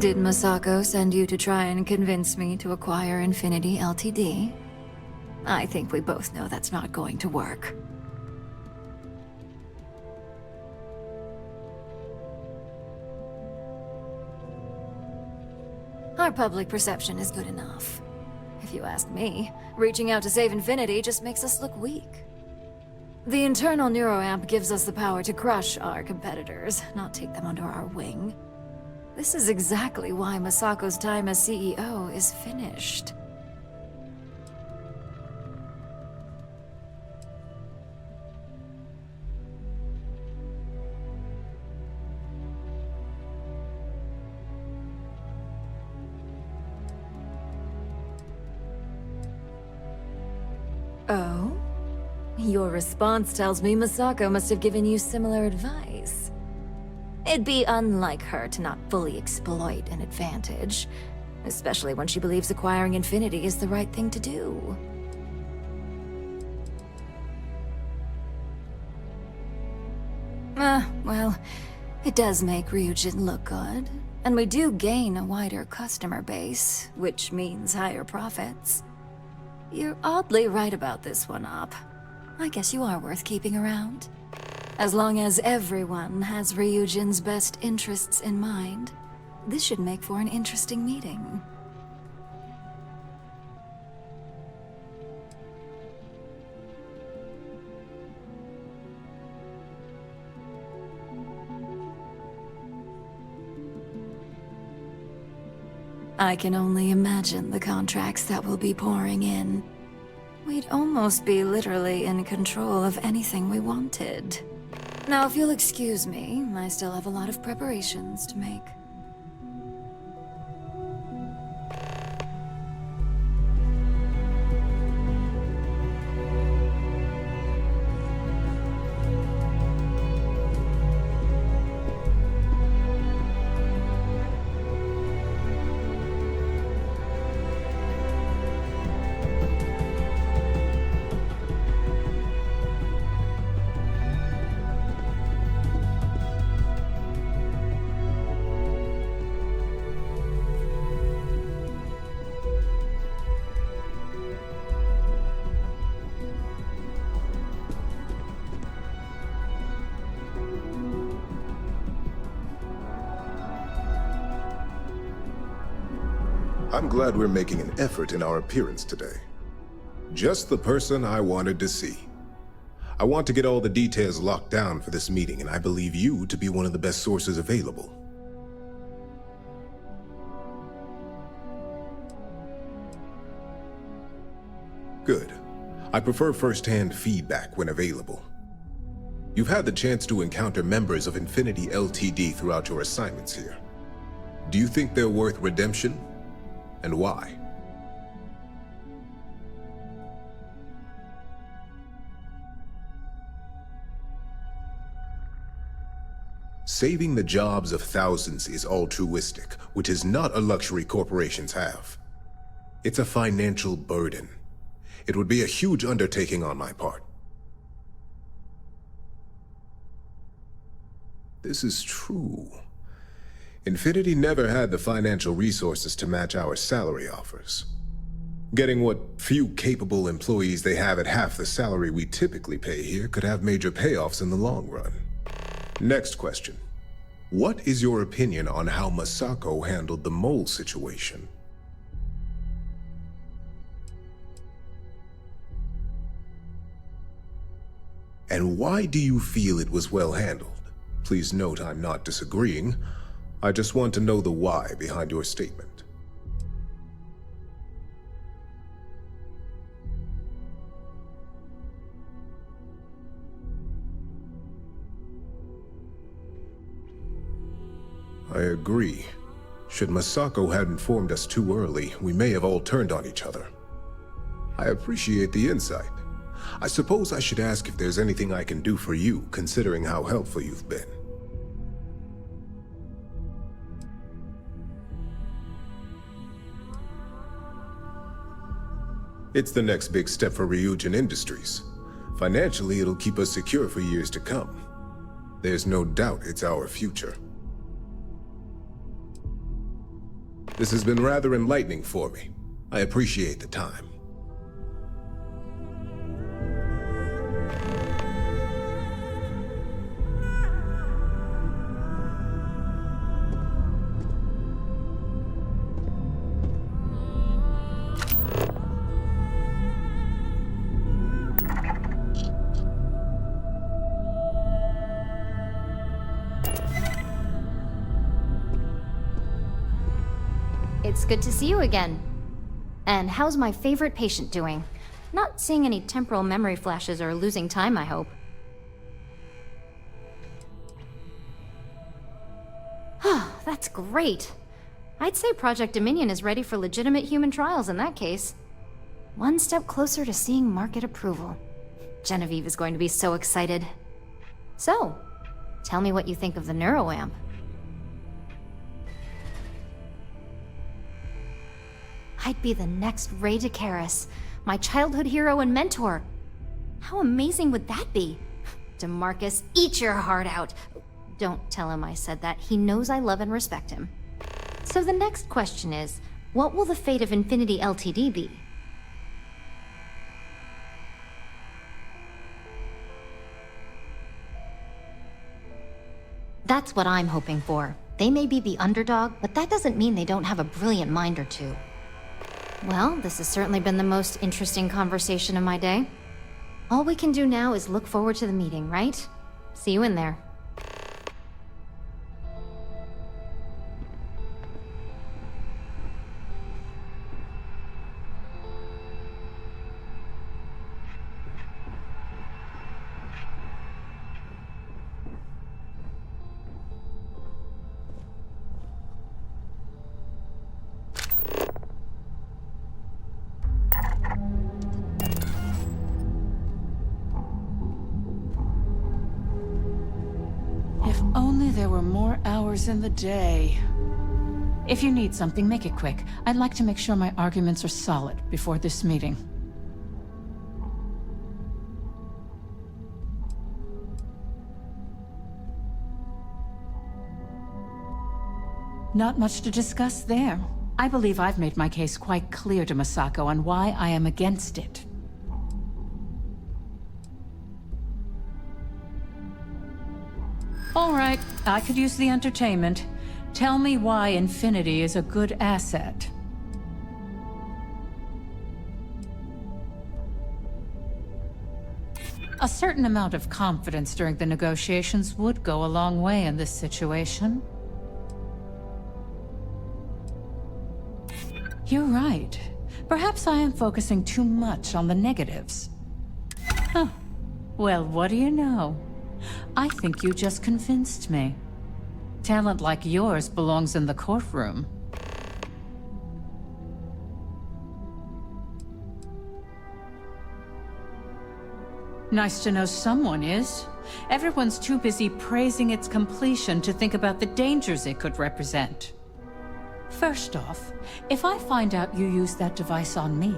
Did Masako send you to try and convince me to acquire Infinity Ltd? I think we both know that's not going to work. Our public perception is good enough. If you ask me, reaching out to save Infinity just makes us look weak. The internal neuroamp gives us the power to crush our competitors, not take them under our wing. This is exactly why Masako's time as CEO is finished. Oh? Your response tells me Masako must have given you similar advice. It'd be unlike her to not fully exploit an advantage, especially when she believes acquiring Infinity is the right thing to do. Well, it does make Ryujin look good, and we do gain a wider customer base, which means higher profits. You're oddly right about this one, Op. I guess you are worth keeping around. As long as everyone has Ryujin's best interests in mind, this should make for an interesting meeting. I can only imagine the contracts that will be pouring in. We'd almost be literally in control of anything we wanted. Now, if you'll excuse me, I still have a lot of preparations to make. I'm glad we're making an effort in our appearance today. Just the person I wanted to see. I want to get all the details locked down for this meeting, and I believe you to be one of the best sources available. Good. I prefer first-hand feedback when available. You've had the chance to encounter members of Infinity Ltd. Throughout your assignments here. Do you think they're worth redemption? And why? Saving the jobs of thousands is altruistic, which is not a luxury corporations have. It's a financial burden. It would be a huge undertaking on my part. This is true. Infinity never had the financial resources to match our salary offers. Getting what few capable employees they have at half the salary we typically pay here could have major payoffs in the long run. Next question. What is your opinion on how Masako handled the mole situation? And why do you feel it was well handled? Please note I'm not disagreeing. I just want to know the why behind your statement. I agree. Should Masako had informed us too early, we may have all turned on each other. I appreciate the insight. I suppose I should ask if there's anything I can do for you, considering how helpful you've been. It's the next big step for Ryujin Industries. Financially, it'll keep us secure for years to come. There's no doubt it's our future. This has been rather enlightening for me. I appreciate the time. It's good to see you again. And how's my favorite patient doing? Not seeing any temporal memory flashes or losing time, I hope. That's great. I'd say Project Dominion is ready for legitimate human trials in that case. One step closer to seeing market approval. Genevieve is going to be so excited. So, tell me what you think of the neuroamp. I'd be the next Ray DeCaris, my childhood hero and mentor. How amazing would that be? DeMarcus, eat your heart out. Don't tell him I said that. He knows I love and respect him. So the next question is, what will the fate of Infinity Ltd be? That's what I'm hoping for. They may be the underdog, but that doesn't mean they don't have a brilliant mind or two. Well, this has certainly been the most interesting conversation of my day. All we can do now is look forward to the meeting, right? See you in there. If only there were more hours in the day. If you need something, make it quick. I'd like to make sure my arguments are solid before this meeting. Not much to discuss there. I believe I've made my case quite clear to Masako on why I am against it. All right, I could use the entertainment. Tell me why Infinity is a good asset. A certain amount of confidence during the negotiations would go a long way in this situation. You're right. Perhaps I am focusing too much on the negatives. Huh. Well, what do you know? I think you just convinced me. Talent like yours belongs in the courtroom. Nice to know someone is. Everyone's too busy praising its completion to think about the dangers it could represent. First off, if I find out you used that device on me,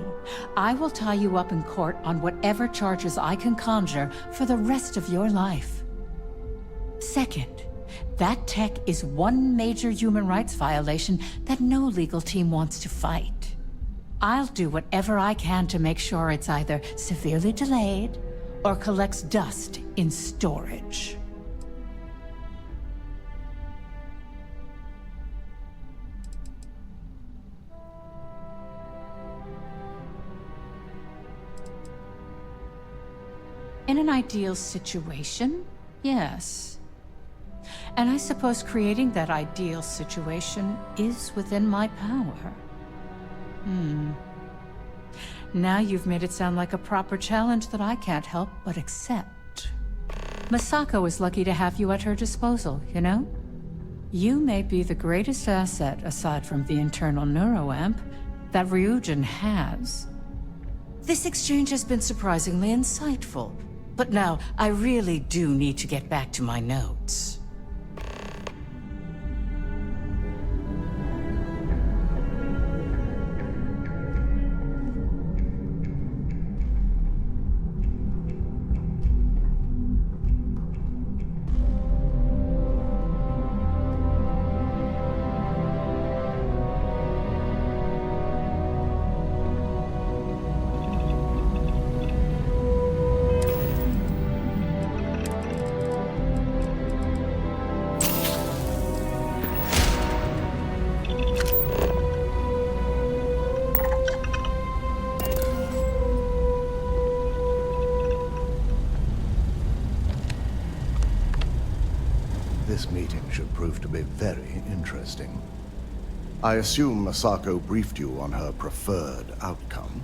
I will tie you up in court on whatever charges I can conjure for the rest of your life. Second, that tech is one major human rights violation that no legal team wants to fight. I'll do whatever I can to make sure it's either severely delayed or collects dust in storage. In an ideal situation, yes. And I suppose creating that ideal situation is within my power. Now you've made it sound like a proper challenge that I can't help but accept. Masako is lucky to have you at her disposal, you know? You may be the greatest asset, aside from the internal neuroamp, that Ryujin has. This exchange has been surprisingly insightful. But now, I really do need to get back to my notes. This meeting should prove to be very interesting. I assume Masako briefed you on her preferred outcome.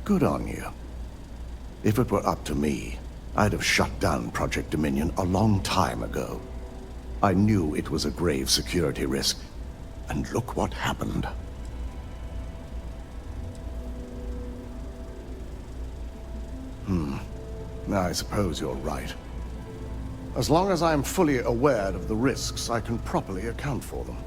Good on you. If it were up to me, I'd have shut down Project Dominion a long time ago. I knew it was a grave security risk, and look what happened. I suppose you're right. As long as I'm fully aware of the risks, I can properly account for them.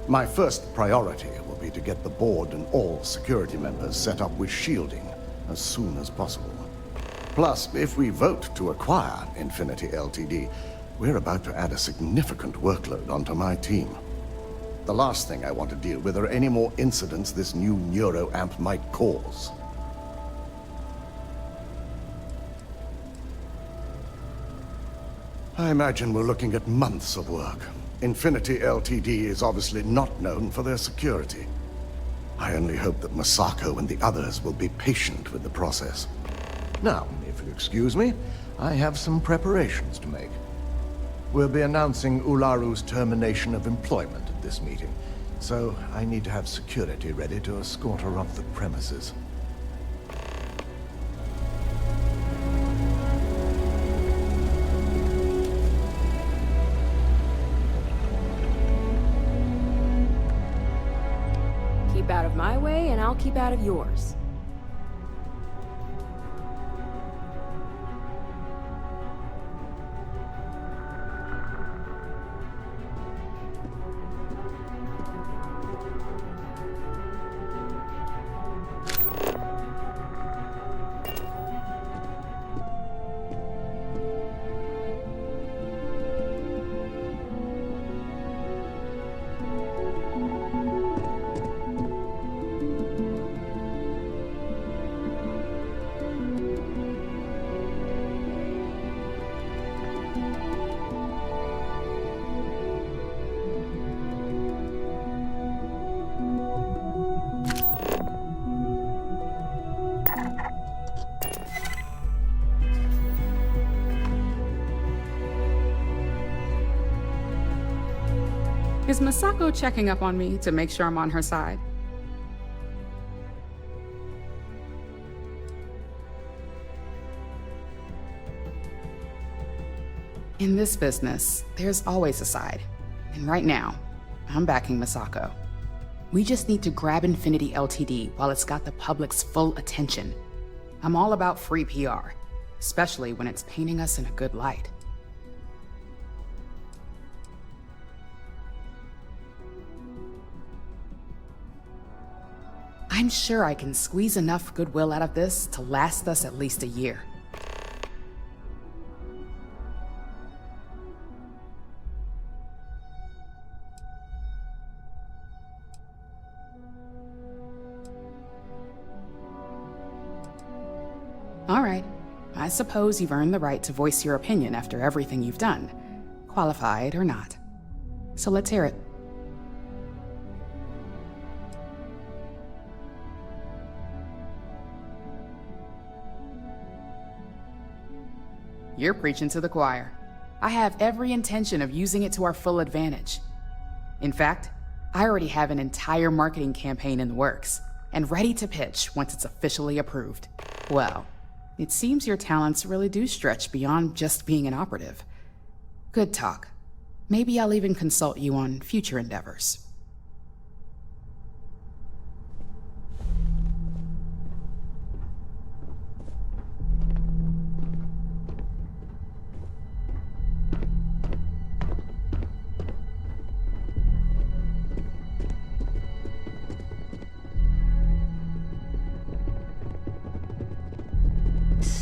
My first priority will be to get the board and all security members set up with shielding as soon as possible. Plus, if we vote to acquire Infinity Ltd., we're about to add a significant workload onto my team. The last thing I want to deal with are any more incidents this new neuroamp might cause. I imagine we're looking at months of work. Infinity Ltd. is obviously not known for their security. I only hope that Masako and the others will be patient with the process. Now, if you excuse me, I have some preparations to make. We'll be announcing Ularu's termination of employment at this meeting, so I need to have security ready to escort her off the premises. Keep out of my way, and I'll keep out of yours. Is Masako checking up on me to make sure I'm on her side? In this business, there's always a side. And right now, I'm backing Masako. We just need to grab Infinity Ltd. while it's got the public's full attention. I'm all about free PR, especially when it's painting us in a good light. I'm sure I can squeeze enough goodwill out of this to last us at least a year. All right, I suppose you've earned the right to voice your opinion after everything you've done, qualified or not. So let's hear it. You're preaching to the choir. I have every intention of using it to our full advantage. In fact, I already have an entire marketing campaign in the works, and ready to pitch once it's officially approved. Well, it seems your talents really do stretch beyond just being an operative. Good talk. Maybe I'll even consult you on future endeavors.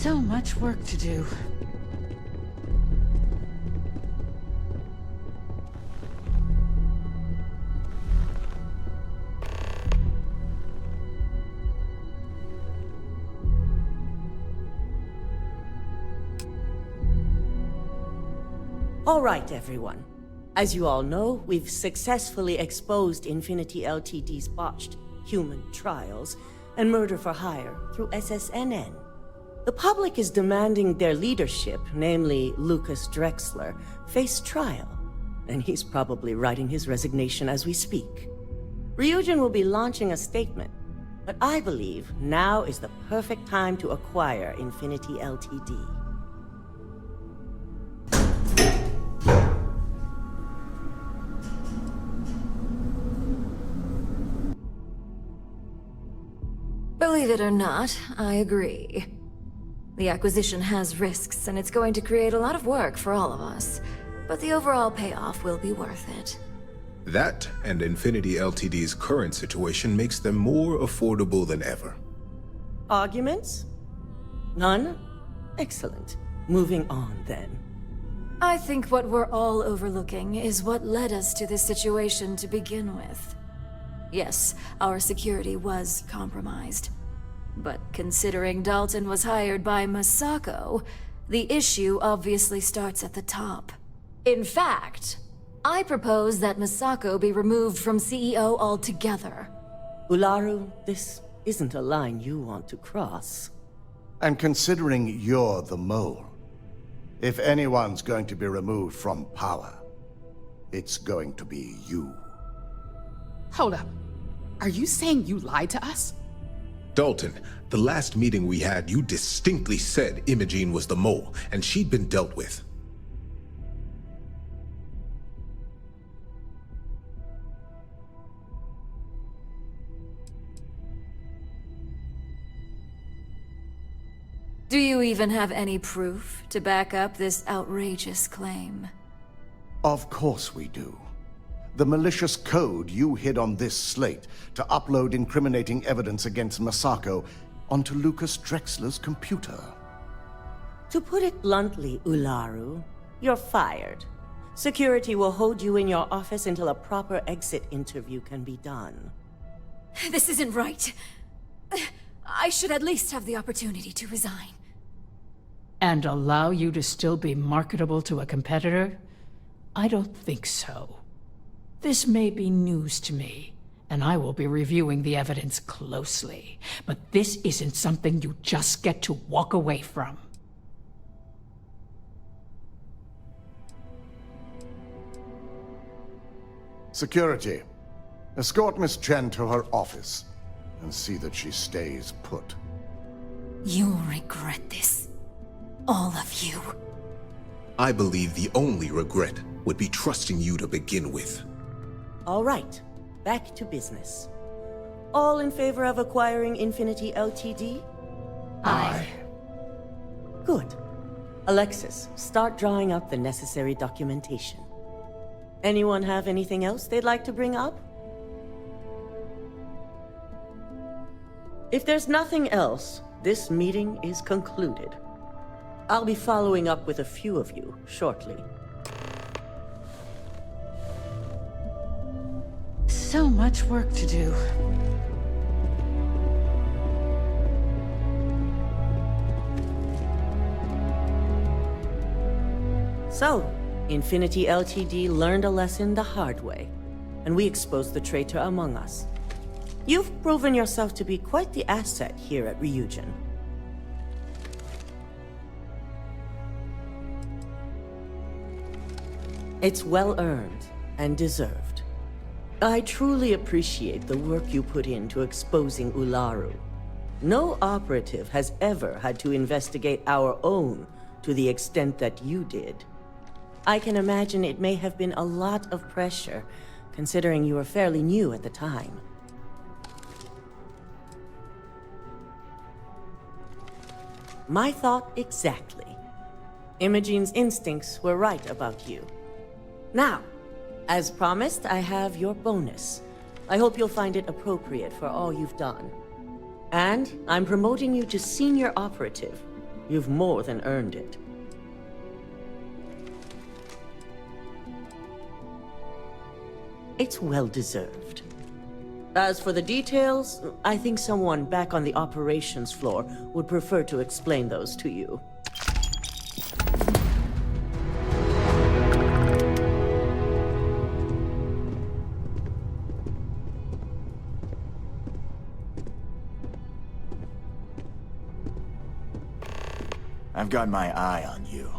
So much work to do. All right, everyone. As you all know, we've successfully exposed Infinity Ltd's botched human trials and murder for hire through SSNN. The public is demanding their leadership, namely Lucas Drexler, face trial, and he's probably writing his resignation as we speak. Ryujin will be launching a statement, but I believe now is the perfect time to acquire Infinity Ltd. Believe it or not, I agree. The acquisition has risks, and it's going to create a lot of work for all of us. But the overall payoff will be worth it. That and Infinity Ltd's current situation makes them more affordable than ever. Arguments? None? Excellent. Moving on, then. I think what we're all overlooking is what led us to this situation to begin with. Yes, our security was compromised. But considering Dalton was hired by Masako, the issue obviously starts at the top. In fact, I propose that Masako be removed from CEO altogether. Ularu, this isn't a line you want to cross. And considering you're the mole, if anyone's going to be removed from power, it's going to be you. Hold up. Are you saying you lied to us? Dalton, the last meeting we had, you distinctly said Imogene was the mole, and she'd been dealt with. Do you even have any proof to back up this outrageous claim? Of course we do. The malicious code you hid on this slate to upload incriminating evidence against Masako onto Lucas Drexler's computer. To put it bluntly, Ularu, you're fired. Security will hold you in your office until a proper exit interview can be done. This isn't right. I should at least have the opportunity to resign. And allow you to still be marketable to a competitor? I don't think so. This may be news to me, and I will be reviewing the evidence closely. But this isn't something you just get to walk away from. Security, escort Miss Chen to her office and see that she stays put. You'll regret this. All of you. I believe the only regret would be trusting you to begin with. All right, back to business. All in favor of acquiring Infinity Ltd? Aye. Good. Alexis, start drawing up the necessary documentation. Anyone have anything else they'd like to bring up? If there's nothing else, this meeting is concluded. I'll be following up with a few of you shortly. So much work to do. So, Infinity Ltd learned a lesson the hard way, and we exposed the traitor among us. You've proven yourself to be quite the asset here at Ryujin. It's well earned and deserved. I truly appreciate the work you put into exposing Ularu. No operative has ever had to investigate our own to the extent that you did. I can imagine it may have been a lot of pressure, considering you were fairly new at the time. My thought exactly. Imogene's instincts were right about you. Now, as promised, I have your bonus. I hope you'll find it appropriate for all you've done. And I'm promoting you to senior operative. You've more than earned it. It's well deserved. As for the details, I think someone back on the operations floor would prefer to explain those to you. I've got my eye on you.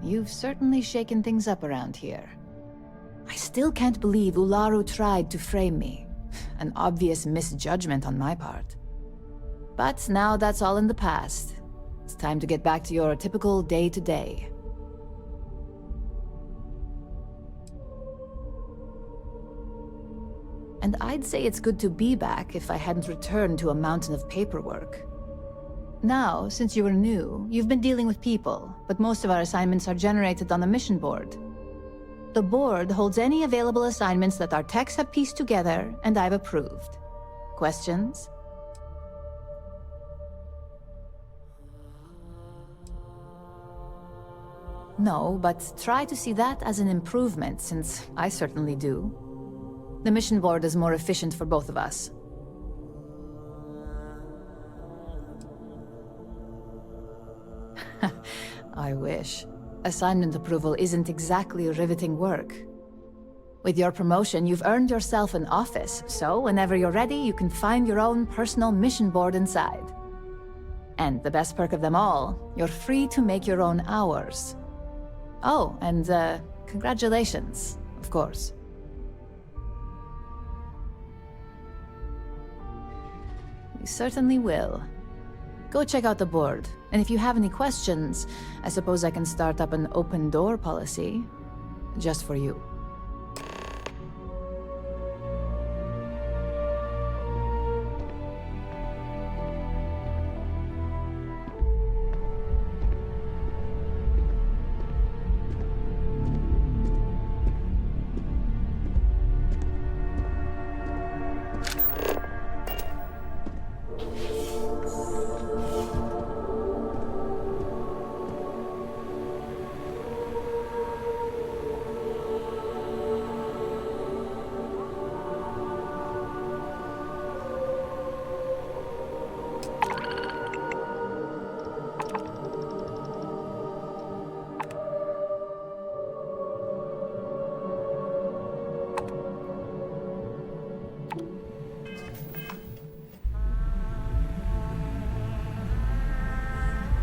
You've certainly shaken things up around here. I still can't believe Ularu tried to frame me. An obvious misjudgment on my part. But now that's all in the past. It's time to get back to your typical day-to-day. And I'd say it's good to be back if I hadn't returned to a mountain of paperwork. Now, since you were new, you've been dealing with people, but most of our assignments are generated on the mission board. The board holds any available assignments that our techs have pieced together, and I've approved. Questions? No, but try to see that as an improvement, since I certainly do. The mission board is more efficient for both of us. I wish. Assignment approval isn't exactly riveting work. With your promotion, you've earned yourself an office, so whenever you're ready, you can find your own personal mission board inside. And the best perk of them all, you're free to make your own hours. Oh, and congratulations, of course. You certainly will. Go check out the board, and if you have any questions, I suppose I can start up an open door policy. Just for you.